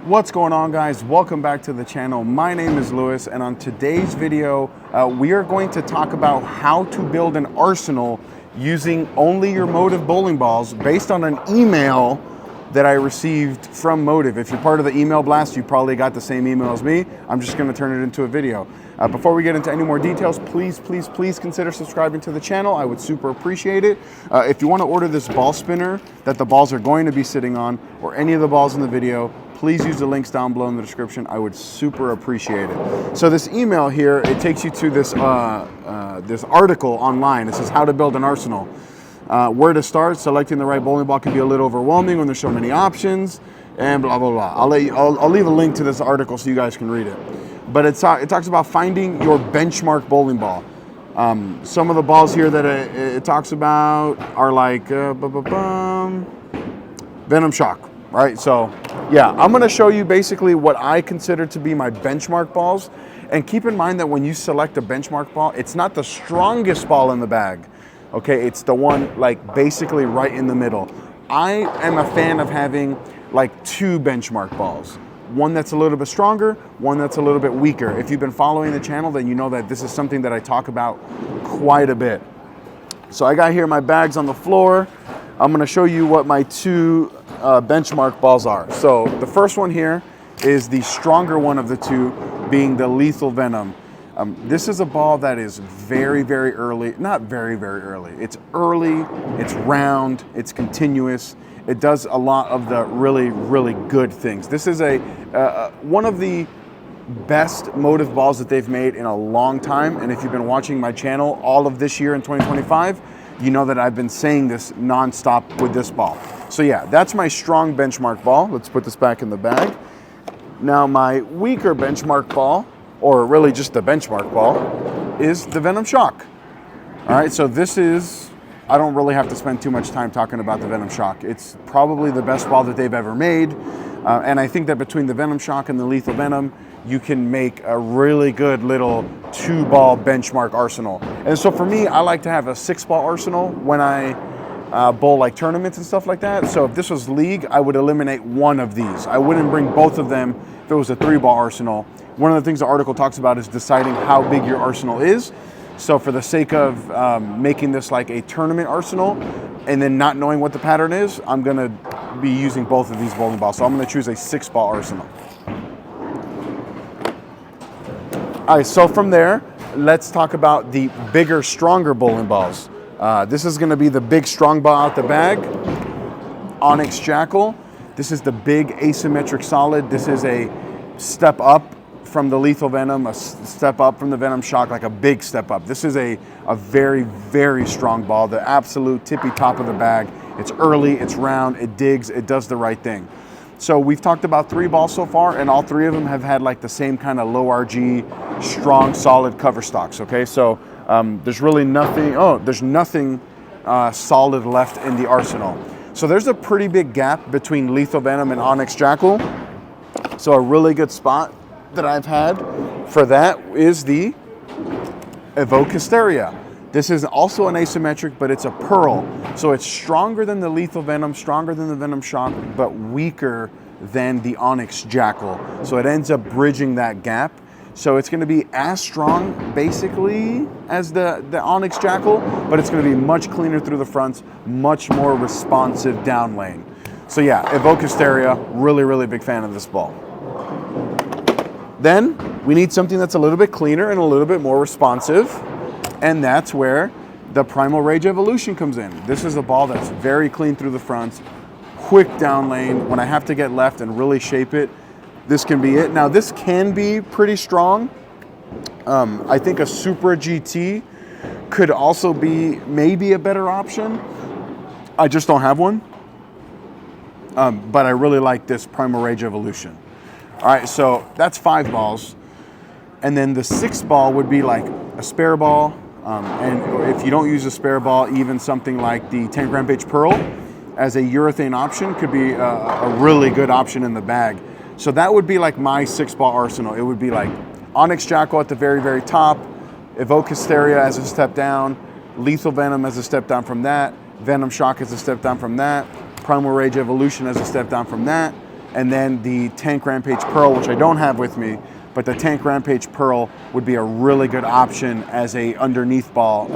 What's going on, guys? Welcome back to the channel. My name is Lewis, and on today's video we are going to talk about how to build an arsenal using only your Motiv bowling balls based on an email that I received from Motiv. If you're part of the email blast, you probably got the same email as me. I'm just going to turn it into a video. Before we get into any more details, please consider subscribing to the channel. I would super appreciate it. If you want to order this ball spinner that the balls are going to be sitting on, or any of the balls in the video, please use the links down below in the description. I would super appreciate it. So this email here, it takes you to this this article online. It says how to build an arsenal. Where to start? Selecting the right bowling ball can be a little overwhelming when there's so many options, and blah blah blah. I'll leave a link to this article so you guys can read it. But it talks about finding your benchmark bowling ball. Some of the balls here that it talks about are like Venom Shock, right? So yeah, I'm going to show you basically what I consider to be my benchmark balls. And keep in mind that when you select a benchmark ball, it's not the strongest ball in the bag. Okay, it's the one like basically right in the middle. I am a fan of having like two benchmark balls. One that's a little bit stronger, one that's a little bit weaker. If you've been following the channel, then you know that this is something that I talk about quite a bit. So I got here my bags on the floor. I'm gonna show you what my two benchmark balls are. So the first one here is the stronger one of the two, being the Lethal Venom. This is a ball that is very early, not very early. It's early, it's round, it's continuous. It does a lot of the really good things. This is one of the best Motiv balls that they've made in a long time. And if you've been watching my channel all of this year in 2025, you know that I've been saying this nonstop with this ball. So yeah, that's my strong benchmark ball. Let's put this back in the bag. Now my weaker benchmark ball, or really just the benchmark ball, is the Venom Shock. All right, so this is, I don't really have to spend too much time talking about the Venom Shock. It's probably the best ball that they've ever made. And I think that between the Venom Shock and the Lethal Venom, you can make a really good little two-ball benchmark arsenal. And so for me, I like to have a six-ball arsenal when I bowl like tournaments and stuff like that. So if this was league, I would eliminate one of these. I wouldn't bring both of them if it was a three-ball arsenal. One of the things the article talks about is deciding how big your arsenal is. So for the sake of making this like a tournament arsenal and then not knowing what the pattern is, I'm gonna be using both of these bowling balls. So I'm gonna choose a six-ball arsenal. All right, so from there, let's talk about the bigger, stronger bowling balls. This is gonna be the big strong ball out the bag, Onyx Jackal. This is the big asymmetric solid. This is a step up from the Lethal Venom, a step up from the Venom Shock, like a big step up. This is a very strong ball, the absolute tippy top of the bag. It's early, it's round, it digs, it does the right thing. So we've talked about three balls so far, and all three of them have had like the same kind of low RG, strong, solid cover stocks, okay? So there's really nothing, there's nothing solid left in the arsenal. So there's a pretty big gap between Lethal Venom and Onyx Jackal. So a really good spot that I've had for that is the Evoke Hysteria. This is also an asymmetric, but it's a pearl. So it's stronger than the Lethal Venom, stronger than the Venom Shock, but weaker than the Onyx Jackal. So it ends up bridging that gap. So it's gonna be as strong, basically, as the Onyx Jackal, but it's gonna be much cleaner through the fronts, much more responsive down lane. So yeah, Evoke Hysteria, really big fan of this ball. Then we need something that's a little bit cleaner and a little bit more responsive, and that's where the Primal Rage Evolution comes in. This is a ball that's very clean through the fronts, quick down lane. When I have to get left and really shape it, this can be it. Now this can be pretty strong. I think a Supra GT could also be maybe a better option. I just don't have one, but I really like this Primal Rage Evolution. All right, so that's five balls. And then the sixth ball would be like a spare ball. And if you don't use a spare ball, even something like the 10-gram pitch Pearl as a urethane option could be a really good option in the bag. So that would be like my six-ball arsenal. It would be like Onyx Jackal at the very top, Evoke Hysteria as a step down, Lethal Venom as a step down from that, Venom Shock as a step down from that, Primal Rage Evolution as a step down from that, And then the Tank Rampage Pearl, which I don't have with me, but the Tank Rampage Pearl would be a really good option as a underneath ball,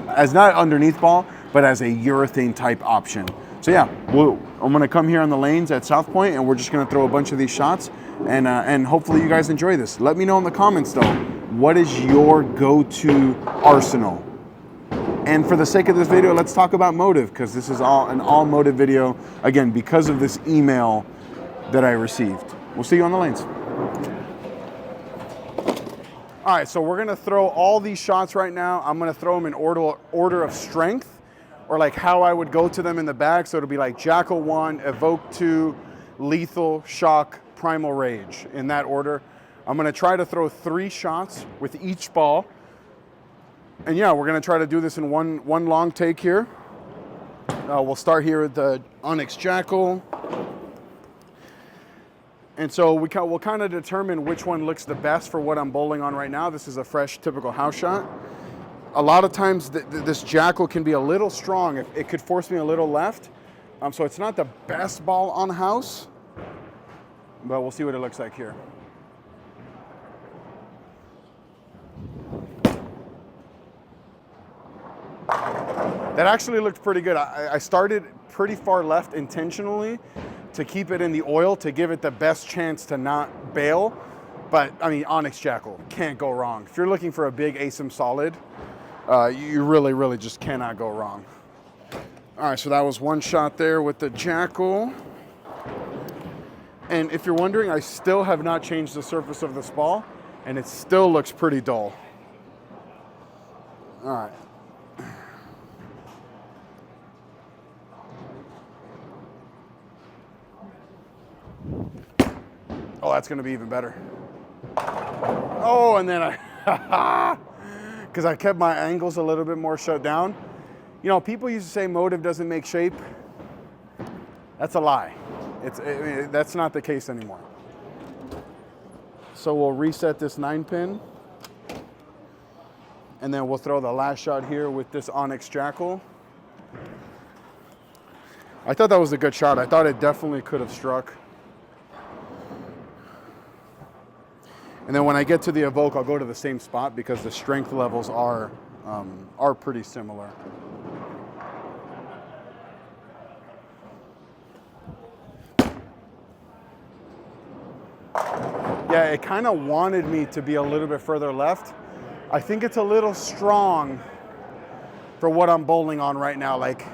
as not underneath ball, but as a urethane type option. So yeah, I'm gonna come here on the lanes at South Point, and we're just gonna throw a bunch of these shots, and hopefully you guys enjoy this. Let me know in the comments though, what is your go-to arsenal? And for the sake of this video, let's talk about Motiv, because this is an all Motiv video, again, because of this email that I received. We'll see you on the lanes. All right, so we're gonna throw all these shots right now. I'm gonna throw them in order of strength, or like how I would go to them in the bag. So it'll be like Jackal 1, Evoke 2, Lethal, Shock, Primal Rage, in that order. I'm gonna try to throw 3 shots with each ball. And yeah, we're gonna try to do this in one long take here. We'll start here with the Onyx Jackal. And so we'll kind of determine which one looks the best for what I'm bowling on right now. This is a fresh, typical house shot. A lot of times this Jackal can be a little strong. It could force me a little left. So it's not the best ball on house, but we'll see what it looks like here. That actually looked pretty good. I started pretty far left intentionally to keep it in the oil, to give it the best chance to not bail. But I mean, Onyx Jackal, can't go wrong. If you're looking for a big ASIM solid, you really just cannot go wrong. All right, so that was one shot there with the Jackal. And if you're wondering, I still have not changed the surface of this ball, and it still looks pretty dull. All right. Oh, that's gonna be even better. Oh, and then because I kept my angles a little bit more shut down. You know, people used to say Motiv doesn't make shape. That's a lie. That's not the case anymore. So we'll reset this 9-pin. And then we'll throw the last shot here with this Onyx Jackal. I thought that was a good shot. I thought it definitely could have struck. And then when I get to the Evoke, I'll go to the same spot because the strength levels are pretty similar. Yeah, it kind of wanted me to be a little bit further left. I think it's a little strong for what I'm bowling on right now. Like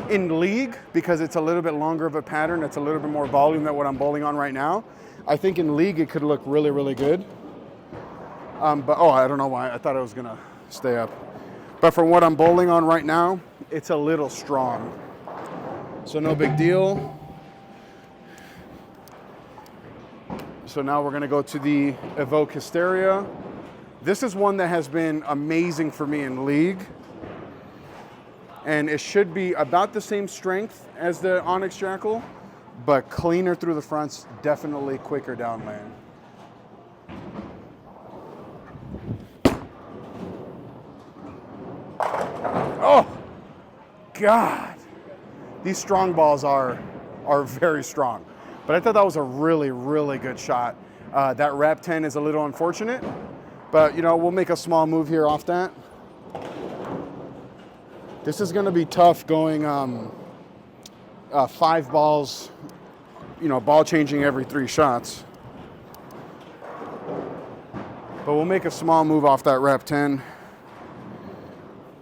in league, because it's a little bit longer of a pattern, it's a little bit more volume than what I'm bowling on right now. I think in league it could look really good. But oh, I don't know why. I thought it was gonna stay up. But for what I'm bowling on right now, it's a little strong. So no big deal. So now we're gonna go to the Evoke Hysteria. This is one that has been amazing for me in league. And it should be about the same strength as the Onyx Jackal, but cleaner through the fronts, definitely quicker down lane. Oh, God. These strong balls are very strong. But I thought that was a really good shot. That wrap 10 is a little unfortunate, but you know, we'll make a small move here off that. This is gonna be tough going 5 balls, you know, ball changing every 3 shots. But we'll make a small move off that wrap 10.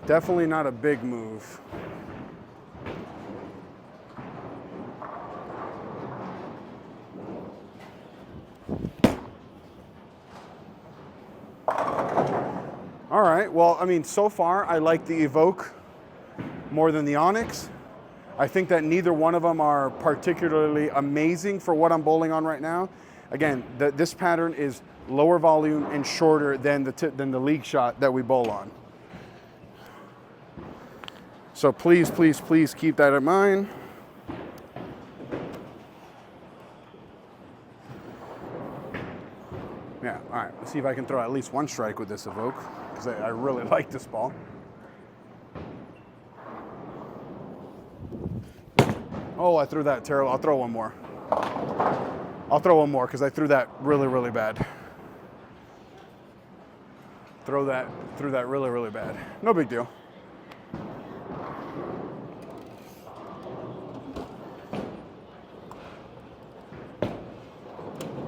Definitely not a big move. All right, well, I mean, so far I like the Evoke more than the Onyx. I think that neither one of them are particularly amazing for what I'm bowling on right now. Again, this pattern is lower volume and shorter than the league shot that we bowl on. So please keep that in mind. Yeah, all right, let's see if I can throw at least one strike with this Evoke, because I really like this ball. Oh, I threw that terrible. I'll throw one more. I'll throw one more because I threw that really, really bad. Threw that really, really bad. No big deal.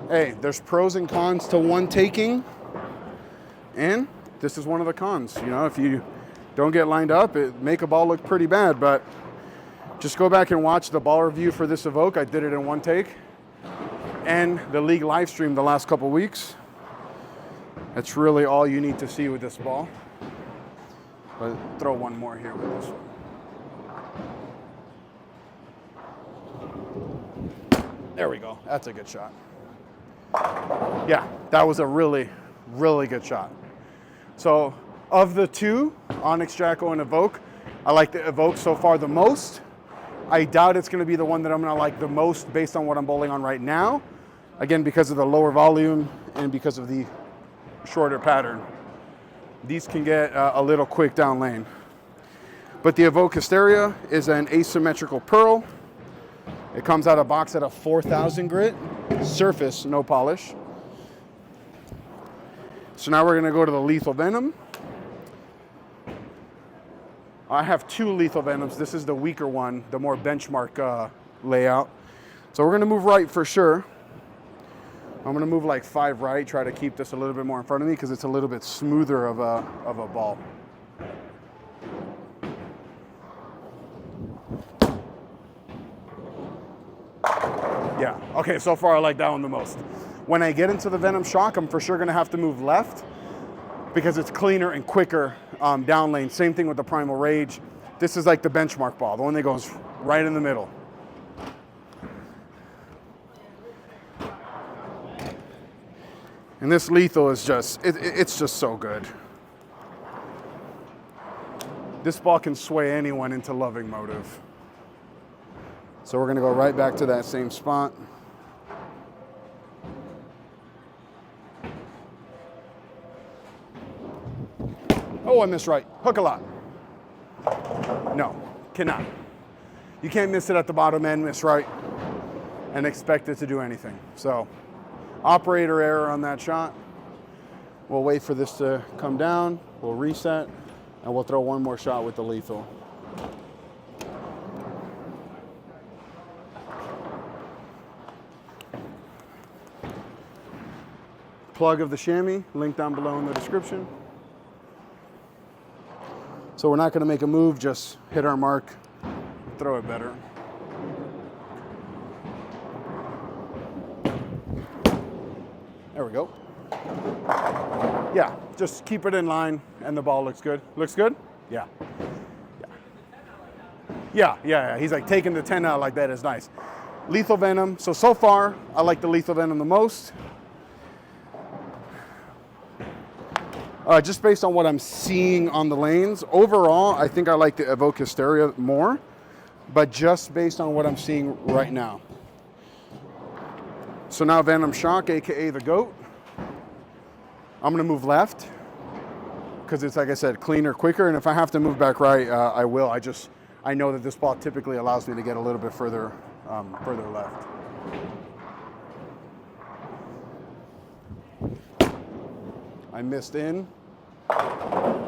Hey, there's pros and cons to one taking, and this is one of the cons. You know, if you don't get lined up, it make a ball look pretty bad, but just go back and watch the ball review for this Evoke. I did it in one take, and the league live stream the last couple weeks. That's really all you need to see with this ball. But throw one more here with this one. There we go. That's a good shot. Yeah, that was a really, really good shot. So of the two, Onyx Jacko and Evoke, I like the Evoke so far the most. I doubt it's going to be the one that I'm going to like the most based on what I'm bowling on right now. Again, because of the lower volume and because of the shorter pattern. These can get a little quick down lane. But the Evoke Hysteria is an asymmetrical pearl. It comes out of box at a 4,000 grit, surface, no polish. So now we're gonna go to the Lethal Venom. I have two Lethal Venoms. This is the weaker one, the more benchmark layout. So we're gonna move right for sure. I'm gonna move like 5 right, try to keep this a little bit more in front of me because it's a little bit smoother of a ball. Yeah, okay, so far I like that one the most. When I get into the Venom Shock, I'm for sure gonna have to move left because it's cleaner and quicker down lane. Same thing with the Primal Rage. This is like the benchmark ball, the one that goes right in the middle. And this Lethal is just, it's just so good. This ball can sway anyone into loving Motiv. So we're gonna go right back to that same spot. Oh, I missed right. Hook a lot. No, cannot. You can't miss it at the bottom end, miss right, and expect it to do anything. So, operator error on that shot. We'll wait for this to come down. We'll reset, and we'll throw one more shot with the Lethal. Plug of the chamois, link down below in the description. So we're not going to make a move, just hit our mark, throw it better. There we go. Yeah, just keep it in line and the ball looks good. Looks good? Yeah. Yeah. He's like taking the 10 out like that is nice. Lethal Venom. So far, I like the Lethal Venom the most. Just based on what I'm seeing on the lanes, overall, I think I like the Evoke Hysteria more, but just based on what I'm seeing right now. So now Venom Shock, AKA the GOAT. I'm gonna move left, because it's, like I said, cleaner, quicker, and if I have to move back right, I will. I know that this ball typically allows me to get a little bit further left. I missed in.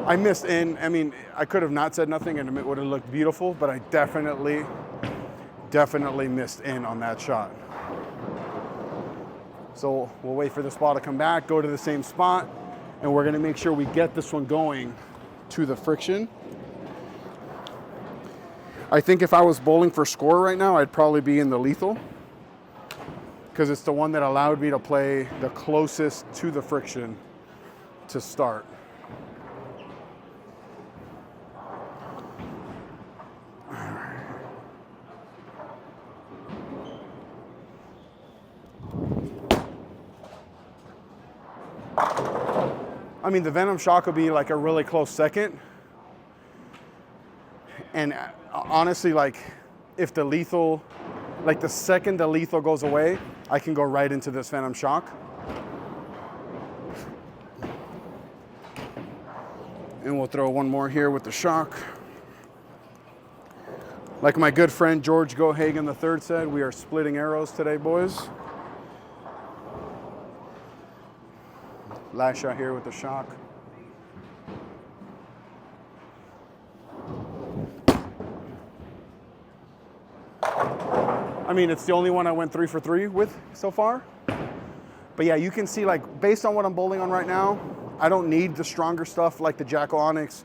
I mean, I could have not said nothing and it would have looked beautiful, but I definitely missed in on that shot. So we'll wait for this ball to come back, go to the same spot, and we're gonna make sure we get this one going to the friction. I think if I was bowling for score right now, I'd probably be in the Lethal, because it's the one that allowed me to play the closest to the friction to start. I mean, the Venom Shock will be like a really close second. And honestly, like if the Lethal, like the second the Lethal goes away, I can go right into this Venom Shock. And we'll throw one more here with the Shock. Like my good friend George Gohagan III said, we are splitting arrows today, boys. Last shot here with the shock. I mean, it's the only one I went 3 for 3 with so far. But yeah, you can see, like, based on what I'm bowling on right now, I don't need the stronger stuff like the Jackal Onyx,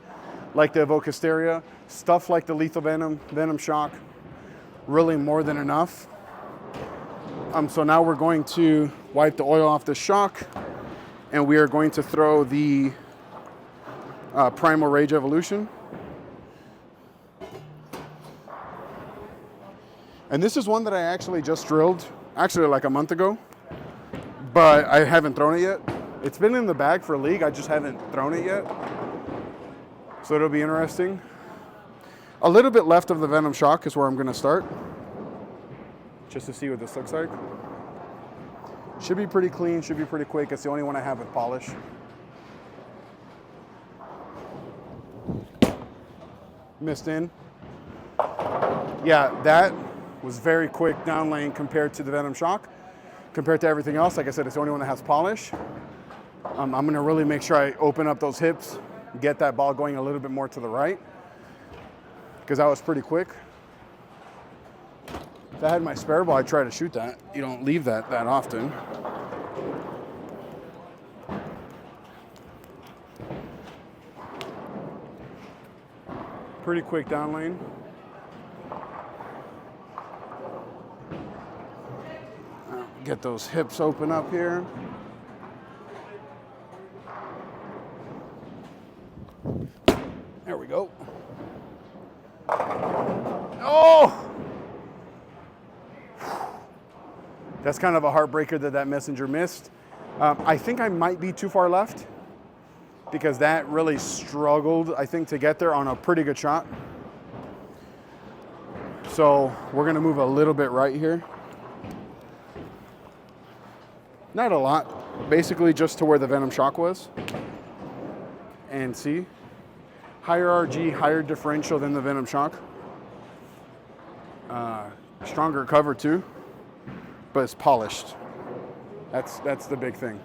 like the Evoke Hysteria, stuff like the Lethal Venom, Venom Shock, really more than enough. So now we're going to wipe the oil off the shock, and we are going to throw the Primal Rage Evolution. And this is one that I actually just drilled, actually like a month ago, but I haven't thrown it yet. It's been in the bag for a league, I just haven't thrown it yet. So it'll be interesting. A little bit left of the Venom Shock is where I'm gonna start, just to see what this looks like. Should be pretty clean, should be pretty quick. It's the only one I have with polish. Missed in. Yeah, that was very quick down lane compared to the Venom Shock. Compared to everything else, like I said, it's the only one that has polish. I'm gonna really make sure I open up those hips, get that ball going a little bit more to the right, because that was pretty quick. If I had my spare ball, I'd try to shoot that. You don't leave that often. Pretty quick down lane. Get those hips open up here. There we go. Oh! That's kind of a heartbreaker that messenger missed. I think I might be too far left because that really struggled, I think, to get there on a pretty good shot. So we're gonna move a little bit right here. Not a lot, basically just to where the Venom Shock was. And see, higher RG, higher differential than the Venom Shock. Stronger cover too, but it's polished. That's the big thing.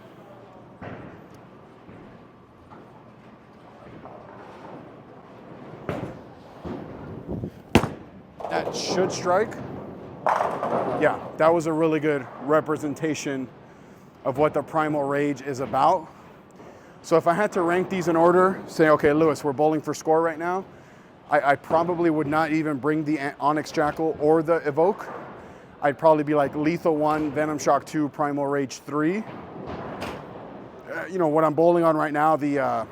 That should strike. Yeah, that was a really good representation of what the Primal Rage is about. So if I had to rank these in order, say, okay, Lewis, we're bowling for score right now, I probably would not even bring the Onyx Jackal or the Evoke. I'd probably be like Lethal 1, Venom Shock 2, Primal Rage 3. You know, what I'm bowling on right now, the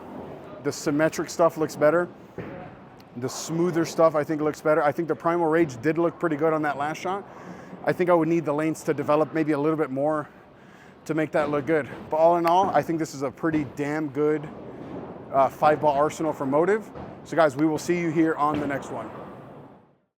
symmetric stuff looks better. The smoother stuff, I think, looks better. I think the Primal Rage did look pretty good on that last shot. I think I would need the lanes to develop maybe a little bit more to make that look good. But all in all, I think this is a pretty damn good 5-ball arsenal for Motiv. So guys, we will see you here on the next one.